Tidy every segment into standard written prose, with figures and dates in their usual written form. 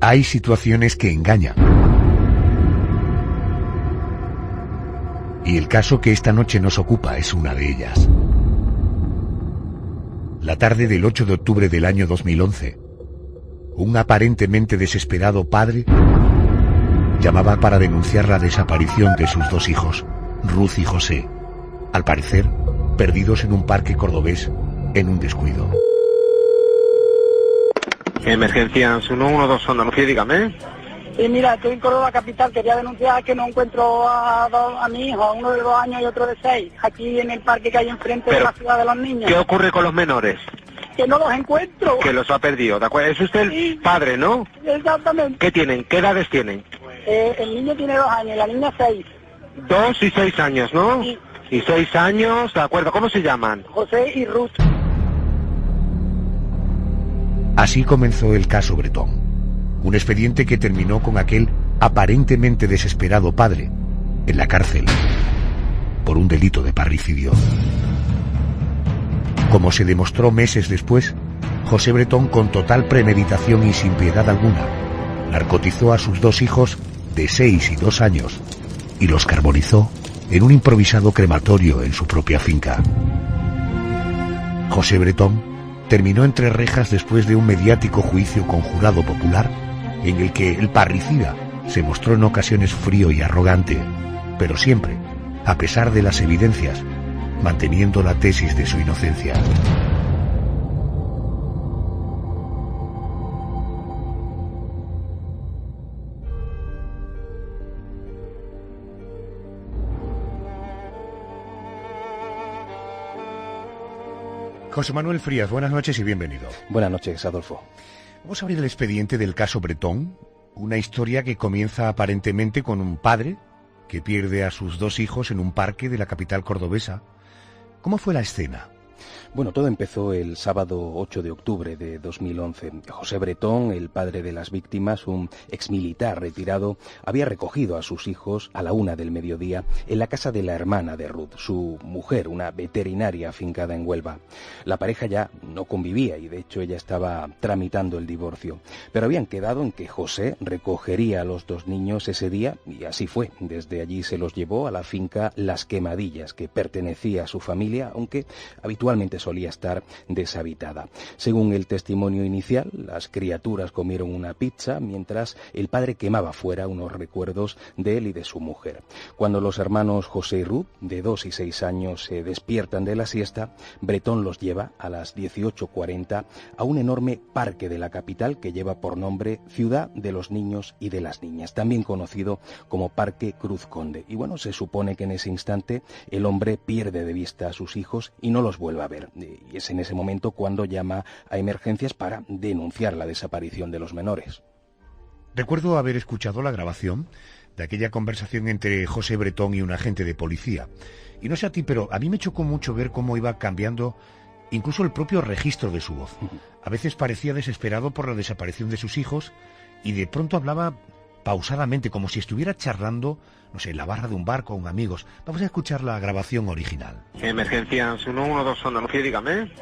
Hay situaciones que engañan. Y el caso que esta noche nos ocupa es una de ellas. La tarde del 8 de octubre del año 2011, un aparentemente desesperado padre llamaba para denunciar la desaparición de sus dos hijos, Ruth y José, al parecer perdidos en un parque cordobés en un descuido. Emergencias 112 Andalucía, dígame. Sí, mira, estoy en Córdoba capital, quería denunciar que no encuentro a mi hijo, uno de 2 años y otro de 6, aquí en el parque que hay enfrente de la ciudad de los niños. ¿Qué ocurre con los menores? Que no los encuentro. Que los ha perdido, ¿de acuerdo? Es usted el padre, ¿no? Exactamente. ¿Qué tienen? ¿Qué edades tienen? El niño tiene 2 años y la niña 6. 2 y 6 años, ¿no? Sí. Y 6 años, ¿de acuerdo? ¿Cómo se llaman? José y Ruth. Así comenzó el caso Bretón. Un expediente que terminó con aquel aparentemente desesperado padre en la cárcel por un delito de parricidio. Como se demostró meses después, José Bretón, con total premeditación y sin piedad alguna, narcotizó a sus 2 hijos de 6 y 2 años y los carbonizó en un improvisado crematorio en su propia finca. José Bretón terminó entre rejas después de un mediático juicio con jurado popular en el que el parricida se mostró en ocasiones frío y arrogante, pero siempre, a pesar de las evidencias, manteniendo la tesis de su inocencia. José Manuel Frías, buenas noches y bienvenido. Buenas noches, Adolfo. Vamos a abrir el expediente del caso Bretón, una historia que comienza aparentemente con un padre que pierde a sus 2 hijos en un parque de la capital cordobesa. ¿Cómo fue la escena? Bueno, todo empezó el sábado 8 de octubre de 2011. José Bretón, el padre de las víctimas, un exmilitar retirado, había recogido a sus hijos a la 1 del mediodía en la casa de la hermana de Ruth, su mujer, una veterinaria afincada en Huelva. La pareja ya no convivía y de hecho ella estaba tramitando el divorcio, pero habían quedado en que José recogería a los 2 niños ese día y así fue. Desde allí se los llevó a la finca Las Quemadillas, que pertenecía a su familia, aunque habitualmente solía estar deshabitada. Según el testimonio inicial, las criaturas comieron una pizza mientras el padre quemaba fuera unos recuerdos de él y de su mujer. Cuando los hermanos José y Ruth, de 2 y 6 años, se despiertan de la siesta, Bretón los lleva a las 18:40 a un enorme parque de la capital que lleva por nombre Ciudad de los Niños y de las Niñas, también conocido como Parque Cruz Conde. Y bueno, se supone que en ese instante el hombre pierde de vista a sus hijos y no los vuelve a ver. Y es en ese momento cuando llama a emergencias para denunciar la desaparición de los menores. Recuerdo haber escuchado la grabación de aquella conversación entre José Bretón y un agente de policía. Y no sé a ti, pero a mí me chocó mucho ver cómo iba cambiando incluso el propio registro de su voz. A veces parecía desesperado por la desaparición de sus hijos y de pronto hablaba pausadamente, como si estuviera charlando, no sé, en la barra de un bar con amigos. Vamos a escuchar la grabación original. Emergencias 112 Andalucía, dígame.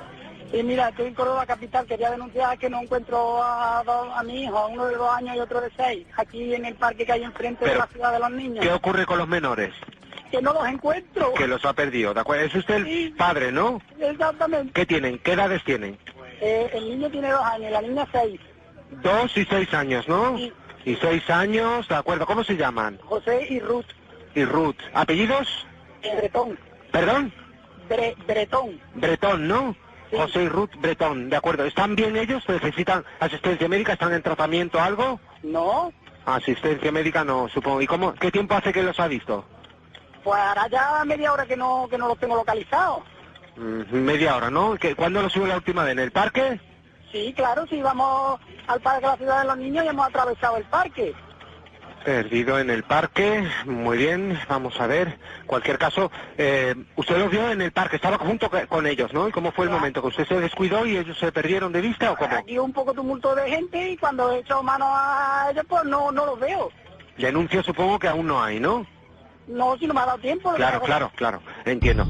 Sí, mira, estoy en Córdoba capital, quería denunciar que no encuentro a mi hijo, uno de 2 años y otro de 6, aquí en el parque que hay enfrente de la ciudad de los niños. ¿Qué ocurre con los menores? Que no los encuentro. Que los ha perdido, ¿de acuerdo? Es usted el padre, ¿no? Exactamente. ¿Qué tienen? ¿Qué edades tienen? El niño tiene 2 años y la niña 6. 2 y 6 años, ¿no? Sí. Y 6 años, ¿de acuerdo? ¿Cómo se llaman? José y Ruth. Y Ruth. ¿Apellidos? Bretón. ¿Perdón? Bretón. Bretón, ¿no? Sí. José y Ruth Bretón, ¿de acuerdo? ¿Están bien ellos? ¿Necesitan asistencia médica? ¿Están en tratamiento algo? No. Asistencia médica no, supongo. ¿Y qué tiempo hace que los ha visto? Pues ahora ya media hora que no los tengo localizados. Media hora, ¿no? ¿Cuándo los sube la última vez? ¿En el parque? Sí, claro, sí, vamos al parque de la ciudad de los niños y hemos atravesado el parque. Perdido en el parque, muy bien, vamos a ver. Cualquier caso, usted los vio en el parque, estaba junto con ellos, ¿no? ¿Y cómo fue el momento? ¿Que usted se descuidó y ellos se perdieron de vista o cómo? Aquí un poco tumulto de gente y cuando he hecho mano a ellos, pues no los veo. Denuncio supongo que aún no hay, ¿no? No, si no me ha dado tiempo. Claro, entiendo.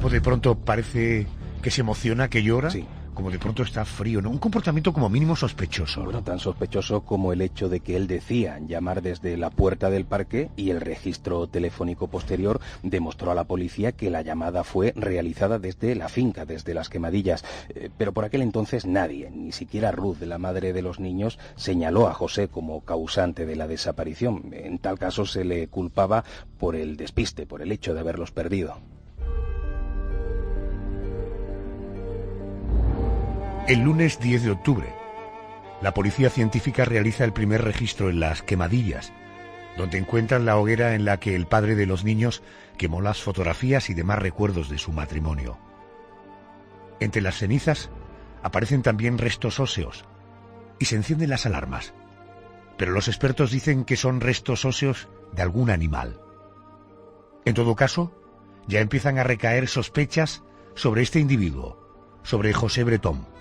Pues de pronto parece que se emociona, que llora. Sí. como de pronto está frío, ¿no? Un comportamiento como mínimo sospechoso. Bueno, tan sospechoso como el hecho de que él decía llamar desde la puerta del parque y el registro telefónico posterior demostró a la policía que la llamada fue realizada desde la finca, desde Las Quemadillas. Pero por aquel entonces nadie, ni siquiera Ruth, la madre de los niños, señaló a José como causante de la desaparición. En tal caso se le culpaba por el despiste, por el hecho de haberlos perdido. El lunes 10 de octubre, la policía científica realiza el primer registro en Las Quemadillas, donde encuentran la hoguera en la que el padre de los niños quemó las fotografías y demás recuerdos de su matrimonio. Entre las cenizas aparecen también restos óseos y se encienden las alarmas, pero los expertos dicen que son restos óseos de algún animal. En todo caso, ya empiezan a recaer sospechas sobre este individuo, sobre José Bretón.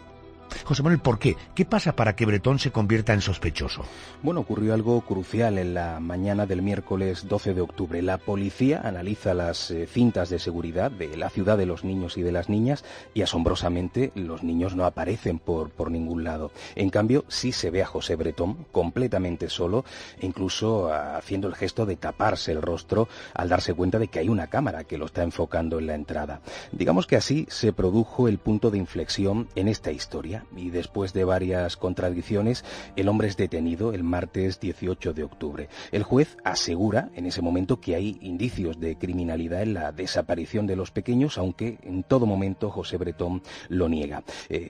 José Manuel, ¿por qué? ¿Qué pasa para que Bretón se convierta en sospechoso? Bueno, ocurrió algo crucial en la mañana del miércoles 12 de octubre. La policía analiza las cintas de seguridad de la ciudad de los niños y de las niñas y, asombrosamente, los niños no aparecen por ningún lado. En cambio, sí se ve a José Bretón completamente solo, e incluso haciendo el gesto de taparse el rostro al darse cuenta de que hay una cámara que lo está enfocando en la entrada. Digamos que así se produjo el punto de inflexión en esta historia. Y después de varias contradicciones, el hombre es detenido el martes 18 de octubre. El juez asegura en ese momento que hay indicios de criminalidad en la desaparición de los pequeños, aunque en todo momento José Bretón lo niega.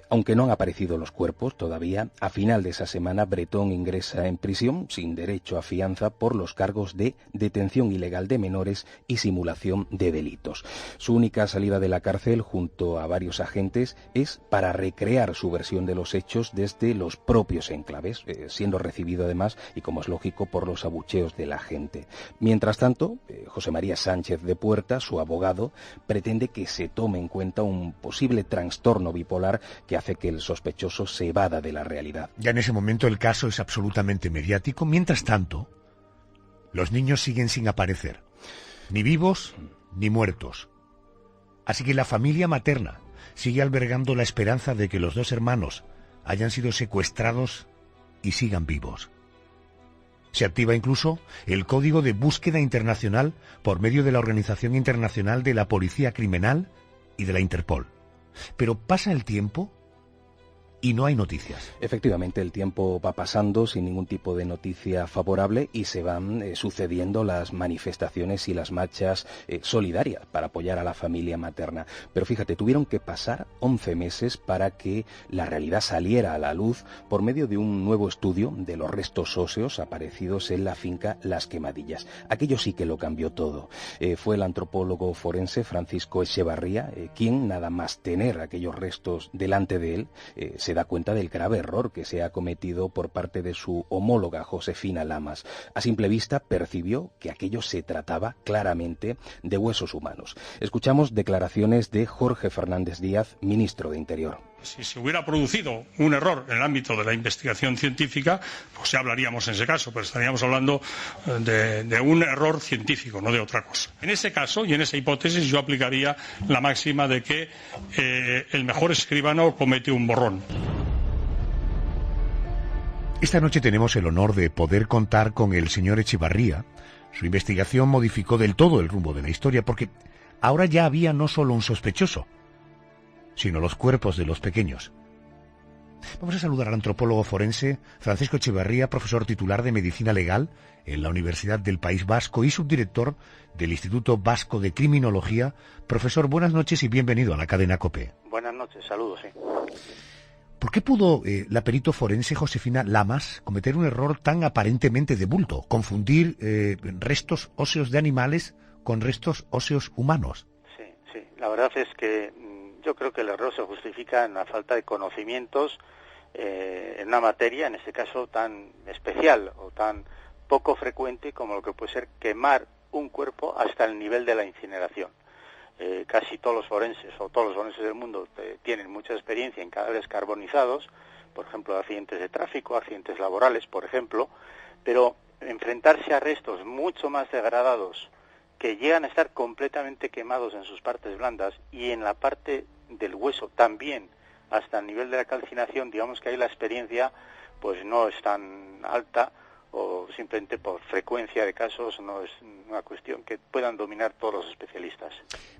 Aunque no han aparecido los cuerpos todavía, a final de esa semana Bretón ingresa en prisión sin derecho a fianza por los cargos de detención ilegal de menores y simulación de delitos. Su única salida de la cárcel, junto a varios agentes, es para recrear su versión de los hechos desde los propios enclaves, siendo recibido además, y como es lógico, por los abucheos de la gente. Mientras tanto, José María Sánchez de Puerta, su abogado, pretende que se tome en cuenta un posible trastorno bipolar que hace que el sospechoso se evada de la realidad. Ya en ese momento el caso es absolutamente mediático. Mientras tanto, los niños siguen sin aparecer, ni vivos ni muertos. Así que la familia materna sigue albergando la esperanza de que los dos hermanos hayan sido secuestrados y sigan vivos. Se activa incluso el Código de Búsqueda Internacional por medio de la Organización Internacional de la Policía Criminal y de la Interpol. Pero pasa el tiempo y no hay noticias. Efectivamente, el tiempo va pasando sin ningún tipo de noticia favorable y se van sucediendo las manifestaciones y las marchas solidarias para apoyar a la familia materna. Pero fíjate, tuvieron que pasar 11 meses para que la realidad saliera a la luz por medio de un nuevo estudio de los restos óseos aparecidos en la finca Las Quemadillas. Aquello sí que lo cambió todo. Fue el antropólogo forense Francisco Echevarría quien, nada más tener aquellos restos delante de él, se da cuenta del grave error que se ha cometido por parte de su homóloga Josefina Lamas. A simple vista percibió que aquello se trataba claramente de huesos humanos. Escuchamos declaraciones de Jorge Fernández Díaz, ministro de Interior. Si se hubiera producido un error en el ámbito de la investigación científica, pues ya hablaríamos en ese caso, pero estaríamos hablando de un error científico, no de otra cosa. En ese caso y en esa hipótesis yo aplicaría la máxima de que el mejor escribano comete un borrón. Esta noche tenemos el honor de poder contar con el señor Echevarría. Su investigación modificó del todo el rumbo de la historia, porque ahora ya había no solo un sospechoso, sino los cuerpos de los pequeños. Vamos a saludar al antropólogo forense Francisco Echevarría, profesor titular de Medicina Legal en la Universidad del País Vasco y subdirector del Instituto Vasco de Criminología. Profesor, buenas noches y bienvenido a la cadena COPE. Buenas noches, saludos, sí. ¿Por qué pudo la perito forense Josefina Lamas cometer un error tan aparentemente de bulto, confundir restos óseos de animales con restos óseos humanos? Sí, la verdad es que yo creo que el error se justifica en la falta de conocimientos en una materia, en este caso tan especial o tan poco frecuente como lo que puede ser quemar un cuerpo hasta el nivel de la incineración. Casi todos los forenses o todos los forenses del mundo tienen mucha experiencia en cadáveres carbonizados, por ejemplo, accidentes de tráfico, accidentes laborales, por ejemplo, pero enfrentarse a restos mucho más degradados que llegan a estar completamente quemados en sus partes blandas y en la parte del hueso también hasta el nivel de la calcinación, digamos que ahí la experiencia pues no es tan alta, o simplemente por frecuencia de casos no es una cuestión que puedan dominar todos los especialistas.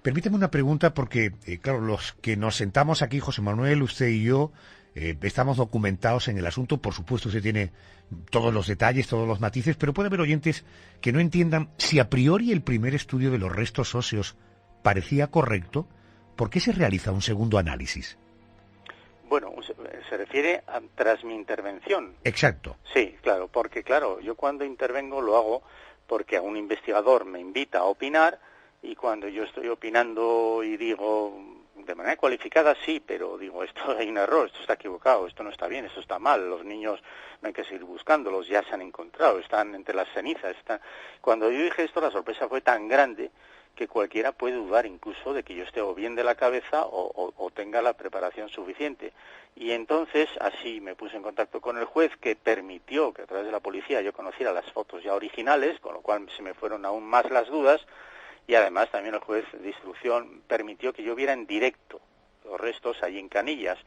Permíteme una pregunta porque, claro, los que nos sentamos aquí, José Manuel, usted y yo, estamos documentados en el asunto. Por supuesto, usted tiene todos los detalles, todos los matices, pero puede haber oyentes que no entiendan si a priori el primer estudio de los restos óseos parecía correcto, ¿por qué se realiza un segundo análisis? Bueno, se refiere tras mi intervención. Exacto. Sí, claro, porque claro, yo cuando intervengo lo hago porque un investigador me invita a opinar, y cuando yo estoy opinando y digo de manera cualificada, sí, pero digo, esto hay un error, esto está equivocado, esto no está bien, esto está mal, los niños no hay que seguir buscándolos, ya se han encontrado, están entre las cenizas. Cuando yo dije esto, la sorpresa fue tan grande que cualquiera puede dudar incluso de que yo esté o bien de la cabeza o tenga la preparación suficiente. Y entonces así me puse en contacto con el juez, que permitió que a través de la policía yo conociera las fotos ya originales, con lo cual se me fueron aún más las dudas, y además también el juez de instrucción permitió que yo viera en directo los restos allí en Canillas.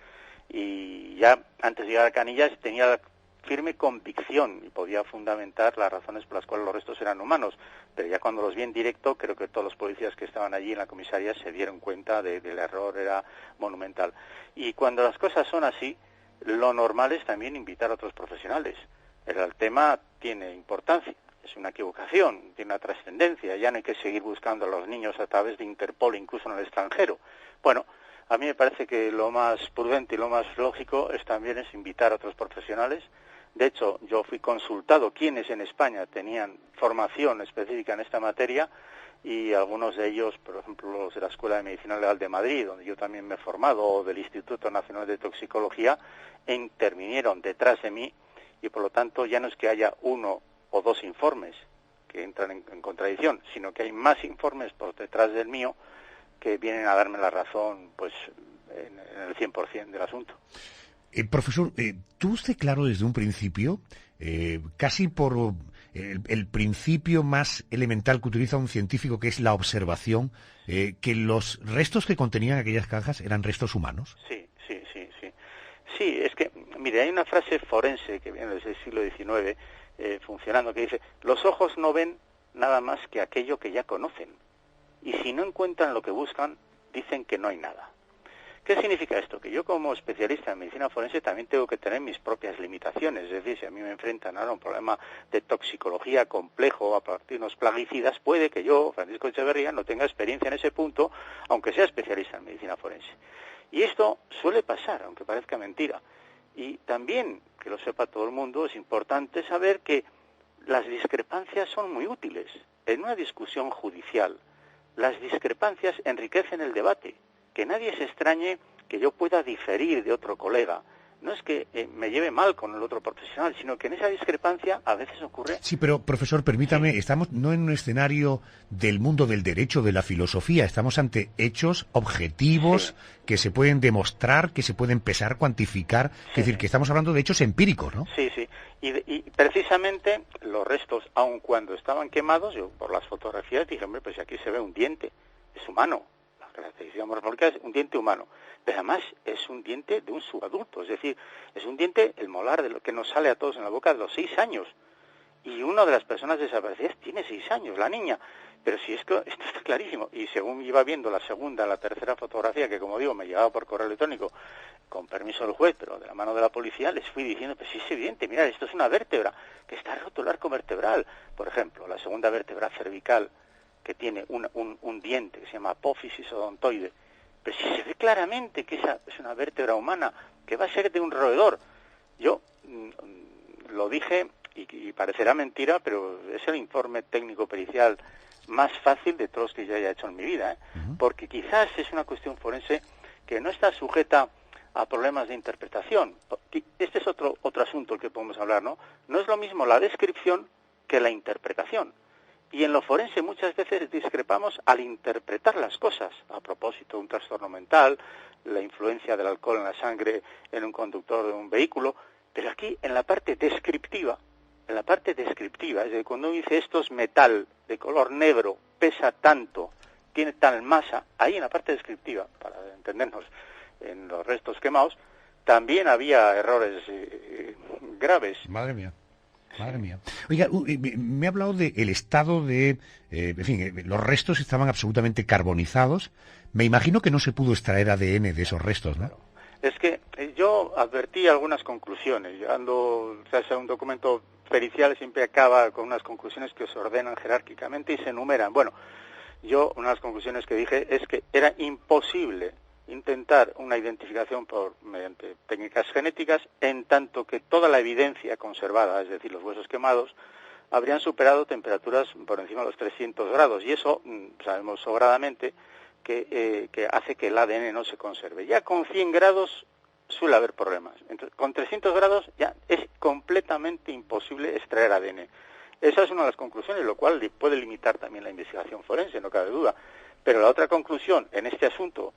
Y ya antes de llegar a Canillas tenía la firme convicción y podía fundamentar las razones por las cuales los restos eran humanos, pero ya cuando los vi en directo, creo que todos los policías que estaban allí en la comisaría se dieron cuenta de que el error era monumental. Y cuando las cosas son así, lo normal es también invitar a otros profesionales. El tema tiene importancia, es una equivocación, tiene una trascendencia, ya no hay que seguir buscando a los niños a través de Interpol, incluso en el extranjero. Bueno, a mí me parece que lo más prudente y lo más lógico también es invitar a otros profesionales. De hecho, yo fui consultado quiénes en España tenían formación específica en esta materia, y algunos de ellos, por ejemplo, los de la Escuela de Medicina Legal de Madrid, donde yo también me he formado, o del Instituto Nacional de Toxicología, intervinieron detrás de mí, y por lo tanto ya no es que haya uno o dos informes que entran en contradicción, sino que hay más informes por detrás del mío que vienen a darme la razón pues en el 100% del asunto. Profesor, ¿tuvo usted claro desde un principio, casi por el principio más elemental que utiliza un científico, que es la observación, que los restos que contenían aquellas cajas eran restos humanos? Sí. Sí, es que, mire, hay una frase forense que viene desde el siglo XIX funcionando, que dice: los ojos no ven nada más que aquello que ya conocen, y si no encuentran lo que buscan, dicen que no hay nada. ¿Qué significa esto? Que yo como especialista en medicina forense también tengo que tener mis propias limitaciones. Es decir, si a mí me enfrentan ahora a un problema de toxicología complejo a partir de unos plaguicidas, puede que yo, Francisco Echeverría, no tenga experiencia en ese punto, aunque sea especialista en medicina forense. Y esto suele pasar, aunque parezca mentira. Y también, que lo sepa todo el mundo, es importante saber que las discrepancias son muy útiles. En una discusión judicial, las discrepancias enriquecen el debate. Que nadie se extrañe que yo pueda diferir de otro colega. No es que me lleve mal con el otro profesional, sino que en esa discrepancia a veces ocurre... Sí, pero profesor, permítame, estamos no en un escenario del mundo del derecho, de la filosofía, estamos ante hechos objetivos que se pueden demostrar, que se pueden pesar, cuantificar, es decir, que estamos hablando de hechos empíricos, ¿no? Sí. Y precisamente los restos, aun cuando estaban quemados, yo por las fotografías dije, hombre, pues aquí se ve un diente, es humano. Característica morfológica es un diente humano, pero además es un diente de un subadulto, es decir, es un diente, el molar de lo que nos sale a todos en la boca, de los 6 años, y una de las personas desaparecidas tiene 6 años, la niña, pero si es que esto está clarísimo, y según iba viendo la segunda, la tercera fotografía, que como digo, me llegaba por correo electrónico, con permiso del juez, pero de la mano de la policía, les fui diciendo, pues sí es evidente, mirad, esto es una vértebra, que está roto el arco vertebral, por ejemplo, la segunda vértebra cervical, que tiene un diente que se llama apófisis odontoide, pero si se ve claramente que esa es una vértebra humana, que va a ser de un roedor. Yo lo dije, y parecerá mentira, pero es el informe técnico pericial más fácil de todos que yo haya hecho en mi vida, porque quizás es una cuestión forense que no está sujeta a problemas de interpretación. Este es otro asunto del que podemos hablar, ¿no? No es lo mismo la descripción que la interpretación. Y en lo forense muchas veces discrepamos al interpretar las cosas, a propósito de un trastorno mental, la influencia del alcohol en la sangre en un conductor de un vehículo, pero aquí en la parte descriptiva, es decir, cuando uno dice esto es metal, de color negro, pesa tanto, tiene tal masa, ahí en la parte descriptiva, para entendernos, en los restos quemados, también había errores graves. Madre mía. Madre mía. Oiga, me ha hablado del estado de... en fin, los restos estaban absolutamente carbonizados. Me imagino que no se pudo extraer ADN de esos restos, ¿no? Es que yo advertí algunas conclusiones. Llevando, o sea, un documento pericial siempre acaba con unas conclusiones que se ordenan jerárquicamente y se enumeran. Bueno, yo una de las conclusiones que dije es que era imposible intentar una identificación mediante técnicas genéticas, en tanto que toda la evidencia conservada, es decir, los huesos quemados, habrían superado temperaturas por encima de los 300 grados, y eso sabemos sobradamente que hace que el ADN no se conserve. Ya con 100 grados suele haber problemas. Entonces, con 300 grados ya es completamente imposible extraer ADN. Esa es una de las conclusiones, lo cual puede limitar también la investigación forense, no cabe duda. Pero la otra conclusión en este asunto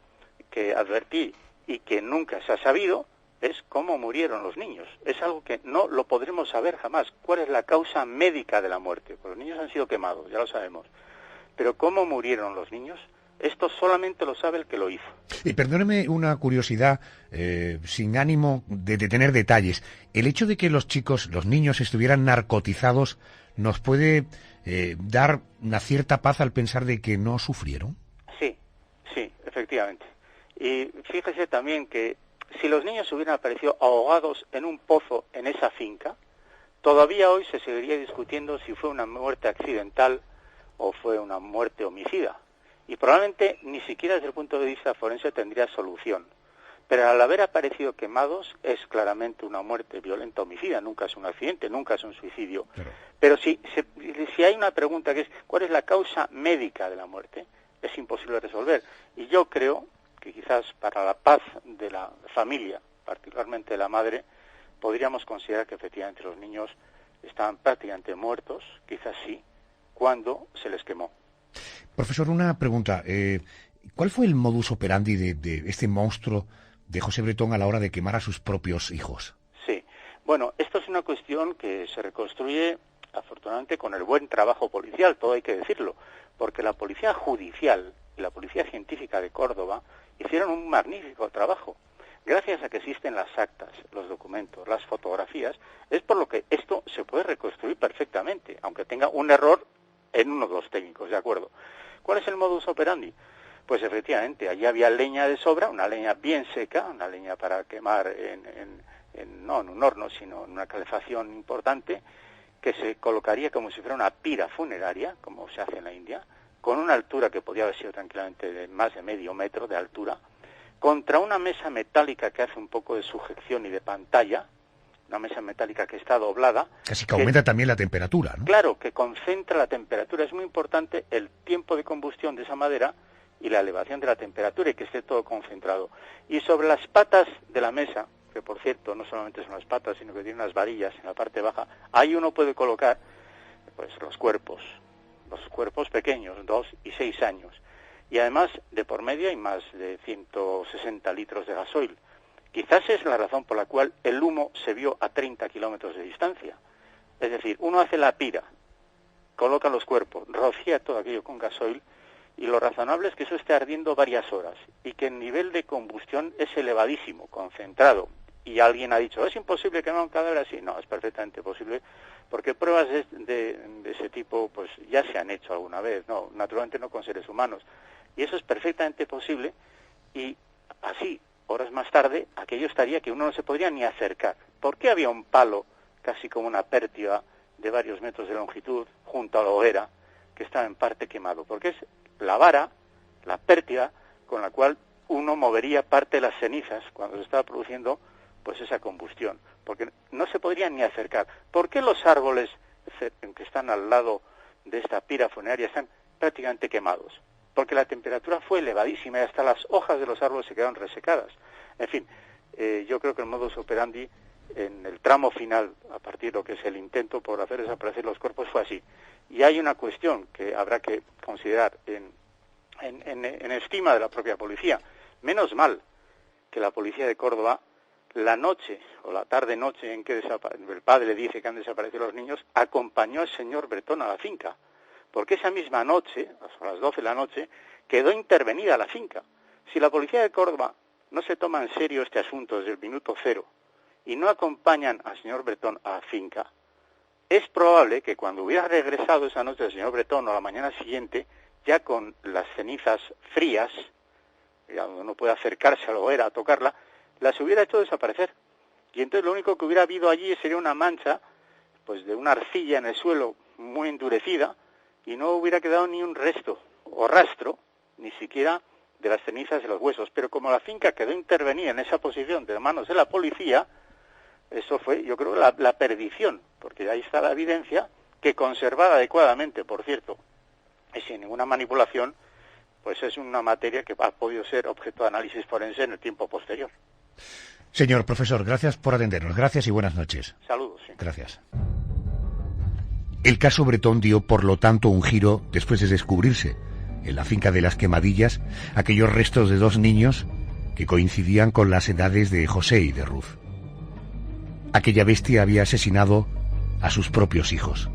que advertí y que nunca se ha sabido es cómo murieron los niños. Es algo que no lo podremos saber jamás. ¿Cuál es la causa médica de la muerte? Pues los niños han sido quemados, ya lo sabemos. Pero cómo murieron los niños, esto solamente lo sabe el que lo hizo. Y perdóneme una curiosidad, sin ánimo de tener detalles. El hecho de que los niños estuvieran narcotizados, ¿nos puede dar una cierta paz al pensar de que no sufrieron? Sí, efectivamente. Y fíjese también que si los niños hubieran aparecido ahogados en un pozo en esa finca, todavía hoy se seguiría discutiendo si fue una muerte accidental o fue una muerte homicida. Y probablemente ni siquiera desde el punto de vista forense tendría solución. Pero al haber aparecido quemados es claramente una muerte violenta homicida, nunca es un accidente, nunca es un suicidio. Pero si hay una pregunta que es ¿cuál es la causa médica de la muerte? Es imposible resolver. Y yo creo que quizás para la paz de la familia, particularmente de la madre, podríamos considerar que efectivamente los niños estaban prácticamente muertos, quizás sí, cuando se les quemó. Profesor, una pregunta. ¿Cuál fue el modus operandi de este monstruo de José Bretón a la hora de quemar a sus propios hijos? Sí. Bueno, esto es una cuestión que se reconstruye afortunadamente con el buen trabajo policial, todo hay que decirlo, porque la policía judicial y la policía científica de Córdoba hicieron un magnífico trabajo. Gracias a que existen las actas, los documentos, las fotografías, es por lo que esto se puede reconstruir perfectamente, aunque tenga un error en uno de los técnicos, ¿de acuerdo? ¿Cuál es el modus operandi? Pues efectivamente, allí había leña de sobra, una leña bien seca, una leña para quemar no en un horno, sino en una calefacción importante, que se colocaría como si fuera una pira funeraria, como se hace en la India, con una altura que podía haber sido tranquilamente de más de medio metro de altura, contra una mesa metálica que hace un poco de sujeción y de pantalla, una mesa metálica que está doblada. Casi que aumenta también la temperatura, ¿no? Claro, que concentra la temperatura. Es muy importante el tiempo de combustión de esa madera y la elevación de la temperatura y que esté todo concentrado. Y sobre las patas de la mesa, que por cierto no solamente son las patas, sino que tiene unas varillas en la parte baja, ahí uno puede colocar pues los cuerpos pequeños, 2 y 6 años. Y además, de por medio hay más de 160 litros de gasoil. Quizás es la razón por la cual el humo se vio a 30 kilómetros de distancia. Es decir, uno hace la pira, coloca los cuerpos, rocía todo aquello con gasoil, y lo razonable es que eso esté ardiendo varias horas, y que el nivel de combustión es elevadísimo, concentrado. Y alguien ha dicho, ¿es imposible quemar un cadáver así? No, es perfectamente posible, porque pruebas de ese tipo pues ya se han hecho alguna vez, no, naturalmente no con seres humanos. Y eso es perfectamente posible, y así, horas más tarde, aquello estaría que uno no se podría ni acercar. ¿Por qué había un palo, casi como una pértiga, de varios metros de longitud, junto a la hoguera, que estaba en parte quemado? Porque es la vara, la pértiga, con la cual uno movería parte de las cenizas cuando se estaba produciendo pues esa combustión, porque no se podría ni acercar. ¿Por qué los árboles que están al lado de esta pira funeraria están prácticamente quemados? Porque la temperatura fue elevadísima y hasta las hojas de los árboles se quedaron resecadas. En fin, yo creo que el modus operandi en el tramo final, a partir de lo que es el intento por hacer desaparecer los cuerpos, fue así. Y hay una cuestión que habrá que considerar en estima de la propia policía. Menos mal que la policía de Córdoba, la noche o la tarde-noche en que el padre dice que han desaparecido los niños, acompañó al señor Bretón a la finca, porque esa misma noche, a las 12 de la noche, quedó intervenida la finca. Si la policía de Córdoba no se toma en serio este asunto desde el minuto cero y no acompañan al señor Bretón a la finca, es probable que cuando hubiera regresado esa noche el señor Bretón o la mañana siguiente, ya con las cenizas frías, ya donde no puede acercarse a la hoguera a tocarla, las hubiera hecho desaparecer. Y entonces lo único que hubiera habido allí sería una mancha, pues de una arcilla en el suelo muy endurecida, y no hubiera quedado ni un resto o rastro, ni siquiera de las cenizas de los huesos. Pero como la finca quedó intervenida en esa posición de manos de la policía, eso fue, yo creo, la perdición, porque ahí está la evidencia, que conservada adecuadamente, por cierto, y sin ninguna manipulación, pues es una materia que ha podido ser objeto de análisis forense en el tiempo posterior. Señor profesor, gracias por atendernos. Gracias y buenas noches. Saludos. Sí. Gracias. El caso Bretón dio, por lo tanto, un giro después de descubrirse, en la finca de las Quemadillas, aquellos restos de 2 niños que coincidían con las edades de José y de Ruth. Aquella bestia había asesinado a sus propios hijos.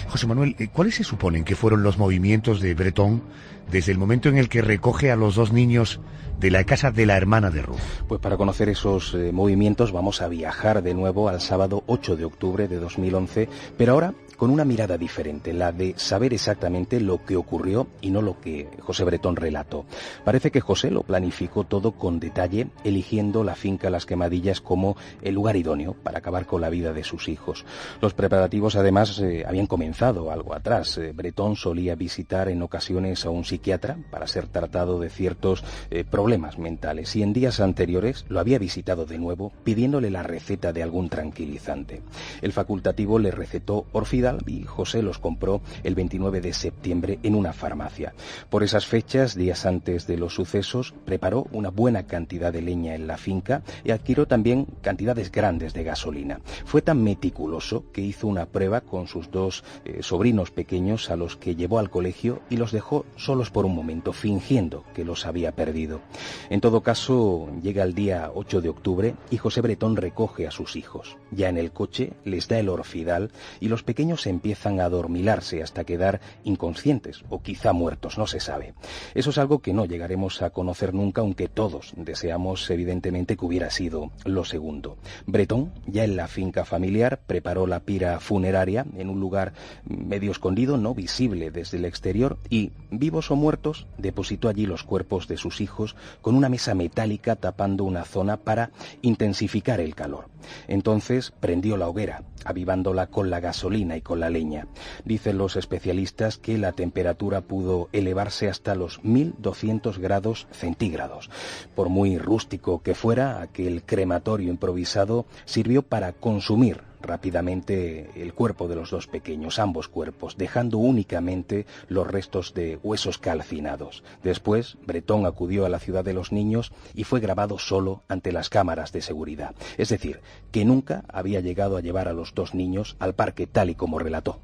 José Manuel, ¿cuáles se suponen que fueron los movimientos de Bretón desde el momento en el que recoge a los 2 niños de la casa de la hermana de Ruth? Pues para conocer esos movimientos vamos a viajar de nuevo al sábado 8 de octubre de 2011, pero ahora con una mirada diferente, la de saber exactamente lo que ocurrió y no lo que José Bretón relató. Parece que José lo planificó todo con detalle, eligiendo la finca Las Quemadillas como el lugar idóneo para acabar con la vida de sus hijos. Los preparativos además habían comenzado algo atrás. Bretón solía visitar en ocasiones a un psiquiatra para ser tratado de ciertos problemas mentales, y en días anteriores lo había visitado de nuevo pidiéndole la receta de algún tranquilizante. El facultativo le recetó Orfidal y José los compró el 29 de septiembre en una farmacia. Por esas fechas, días antes de los sucesos, preparó una buena cantidad de leña en la finca y adquirió también cantidades grandes de gasolina. Fue tan meticuloso que hizo una prueba con sus 2 sobrinos pequeños, a los que llevó al colegio y los dejó solos por un momento, fingiendo que los había perdido. En todo caso, llega el día 8 de octubre y José Bretón recoge a sus hijos. Ya en el coche les da el Orfidal y los pequeños empiezan a adormilarse hasta quedar inconscientes o quizá muertos, no se sabe. Eso es algo que no llegaremos a conocer nunca, aunque todos deseamos evidentemente que hubiera sido lo segundo. Bretón, ya en la finca familiar, preparó la pira funeraria en un lugar medio escondido, no visible desde el exterior, y, vivos o muertos, depositó allí los cuerpos de sus hijos con una mesa metálica tapando una zona para intensificar el calor. Entonces prendió la hoguera, avivándola con la gasolina y con la leña. Dicen los especialistas que la temperatura pudo elevarse hasta los 1200 grados centígrados. Por muy rústico que fuera, aquel crematorio improvisado sirvió para consumir rápidamente el cuerpo de los 2 pequeños, ambos cuerpos, dejando únicamente los restos de huesos calcinados. Después, Bretón acudió a la ciudad de los niños y fue grabado solo ante las cámaras de seguridad. Es decir, que nunca había llegado a llevar a los 2 niños al parque tal y como relató.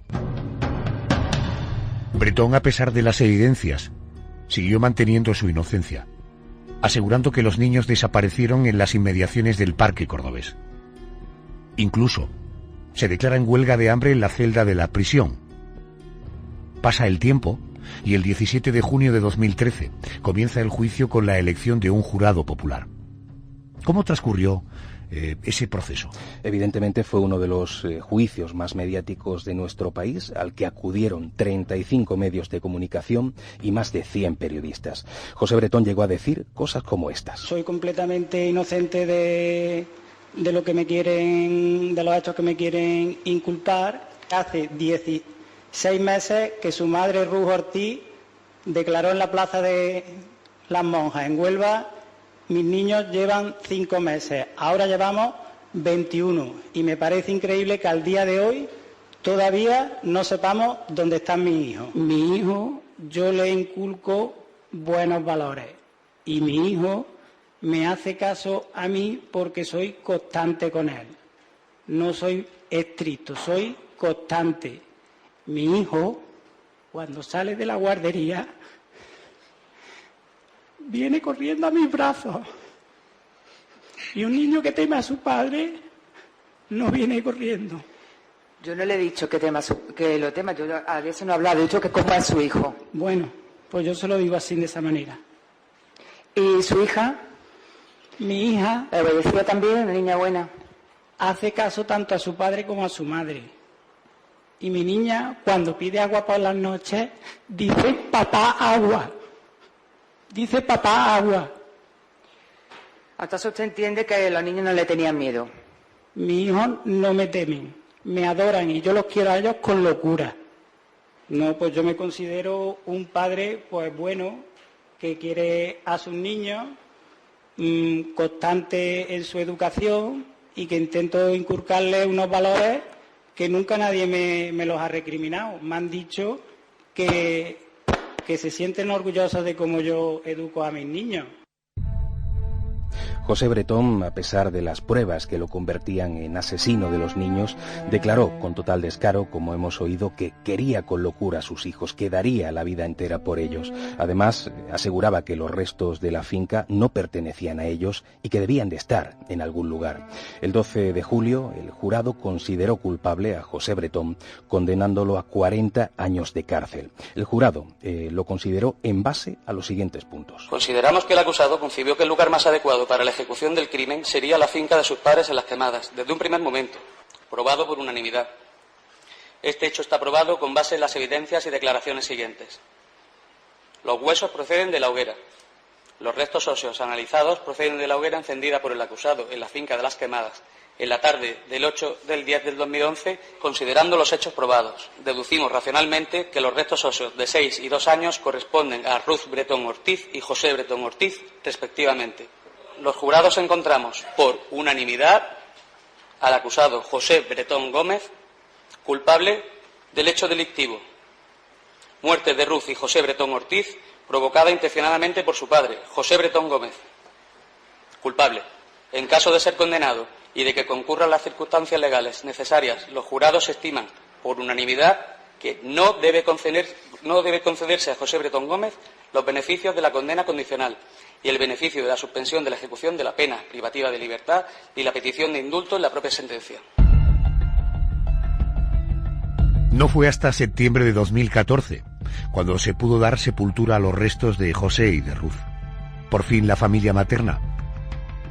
Bretón, a pesar de las evidencias, siguió manteniendo su inocencia, asegurando que los niños desaparecieron en las inmediaciones del parque cordobés. Incluso se declara en huelga de hambre en la celda de la prisión. Pasa el tiempo y el 17 de junio de 2013 comienza el juicio con la elección de un jurado popular. ¿Cómo transcurrió ese proceso? Evidentemente fue uno de los juicios más mediáticos de nuestro país, al que acudieron 35 medios de comunicación y más de 100 periodistas. José Bretón llegó a decir cosas como estas. Soy completamente inocente de lo que me quieren, de los hechos que me quieren inculpar. Hace 16 meses que su madre, Ruth Ortiz, declaró en la plaza de las Monjas, en Huelva: mis niños llevan 5 meses, ahora llevamos 21. Y me parece increíble que al día de hoy todavía no sepamos dónde están mis hijos. Mi hijo, yo le inculco buenos valores. Y mi hijo me hace caso a mí porque soy constante con él. No soy estricto, soy constante. Mi hijo, cuando sale de la guardería, viene corriendo a mis brazos. Y un niño que teme a su padre no viene corriendo. Yo no le he dicho que lo tema, yo a veces no he hablado, he dicho que coja a su hijo. Bueno, pues yo se lo digo así, de esa manera. ¿Y su hija? Mi hija ¿Le obedecía también, una niña buena? hace caso tanto a su padre como a su madre. Y mi niña, cuando pide agua por las noches, dice papá agua. Dice papá agua. Entonces usted entiende que los niños no le tenían miedo. Mis hijos no me temen, me adoran y yo los quiero a ellos con locura. No, pues yo me considero un padre, pues bueno, que quiere a sus niños, constante en su educación y que intento inculcarles unos valores que nunca nadie me los ha recriminado. Me han dicho que se sienten orgullosos de cómo yo educo a mis niños. José Bretón, a pesar de las pruebas que lo convertían en asesino de los niños, declaró con total descaro, como hemos oído, que quería con locura a sus hijos, que daría la vida entera por ellos. Además, aseguraba que los restos de la finca no pertenecían a ellos y que debían de estar en algún lugar. El 12 de julio, el jurado consideró culpable a José Bretón, condenándolo a 40 años de cárcel. El jurado lo consideró en base a los siguientes puntos. Consideramos que el acusado concibió que el lugar más adecuado para la ejecución del crimen sería la finca de sus padres en Las Quemadas, desde un primer momento, probado por unanimidad. Este hecho está probado con base en las evidencias y declaraciones siguientes. Los huesos proceden de la hoguera. Los restos óseos analizados proceden de la hoguera encendida por el acusado en la finca de Las Quemadas en la tarde del 8 del 10 del 2011, considerando los hechos probados. Deducimos racionalmente que los restos óseos de 6 y 2 años corresponden a Ruth Bretón Ortiz y José Bretón Ortiz, respectivamente. Los jurados encontramos, por unanimidad, al acusado José Bretón Gómez culpable del hecho delictivo. Muerte de Ruth y José Bretón Ortiz provocada intencionadamente por su padre, José Bretón Gómez. Culpable. En caso de ser condenado y de que concurran las circunstancias legales necesarias, los jurados estiman, por unanimidad, que no debe concederse a José Bretón Gómez los beneficios de la condena condicional y el beneficio de la suspensión de la ejecución de la pena privativa de libertad y la petición de indulto en la propia sentencia. No fue hasta septiembre de 2014 cuando se pudo dar sepultura a los restos de José y de Ruth. Por fin la familia materna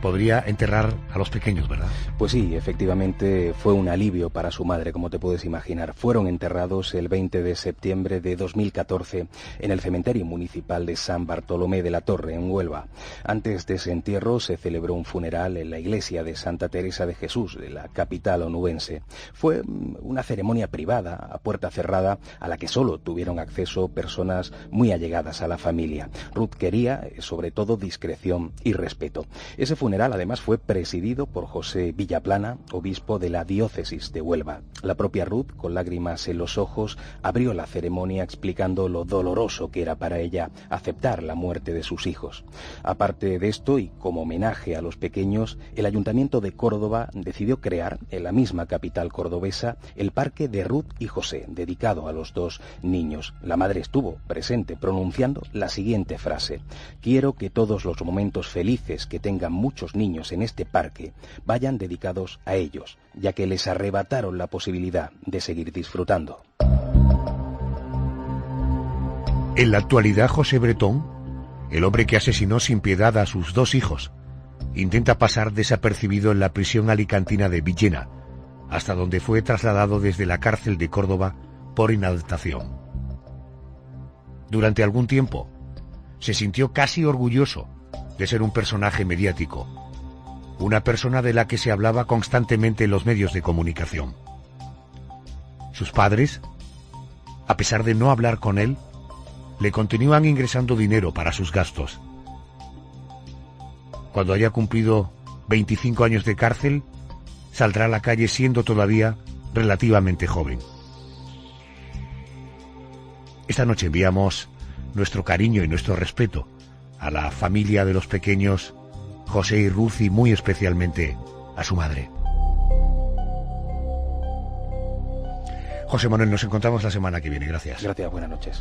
podría enterrar a los pequeños, ¿verdad? Pues sí, efectivamente fue un alivio para su madre, como te puedes imaginar. Fueron enterrados el 20 de septiembre de 2014 en el cementerio municipal de San Bartolomé de la Torre, en Huelva. Antes de ese entierro se celebró un funeral en la iglesia de Santa Teresa de Jesús, de la capital onubense. Fue una ceremonia privada, a puerta cerrada, a la que solo tuvieron acceso personas muy allegadas a la familia. Ruth quería, sobre todo, discreción y respeto. Ese funeral además fue presidido por José Villaplana, obispo de la diócesis de Huelva. La propia Ruth, con lágrimas en los ojos, abrió la ceremonia explicando lo doloroso que era para ella aceptar la muerte de sus hijos. Aparte de esto, y como homenaje a los pequeños, el Ayuntamiento de Córdoba decidió crear, en la misma capital cordobesa, el Parque de Ruth y José, dedicado a los dos niños. La madre estuvo presente pronunciando la siguiente frase: «Quiero que todos los momentos felices que tengan muchos niños en este parque vayan dedicados a ellos, ya que les arrebataron la posibilidad de seguir disfrutando». En la actualidad, José Bretón, el hombre que asesinó sin piedad a sus dos hijos, intenta pasar desapercibido en la prisión alicantina de Villena, hasta donde fue trasladado desde la cárcel de Córdoba por inhabilitación. Durante algún tiempo, se sintió casi orgulloso de ser un personaje mediático, una persona de la que se hablaba constantemente en los medios de comunicación. Sus padres, a pesar de no hablar con él, le continúan ingresando dinero para sus gastos. Cuando haya cumplido 25 años de cárcel, saldrá a la calle siendo todavía relativamente joven. Esta noche enviamos nuestro cariño y nuestro respeto a la familia de los pequeños José y Ruth, y muy especialmente a su madre. José Manuel, nos encontramos la semana que viene. Gracias. Gracias, buenas noches.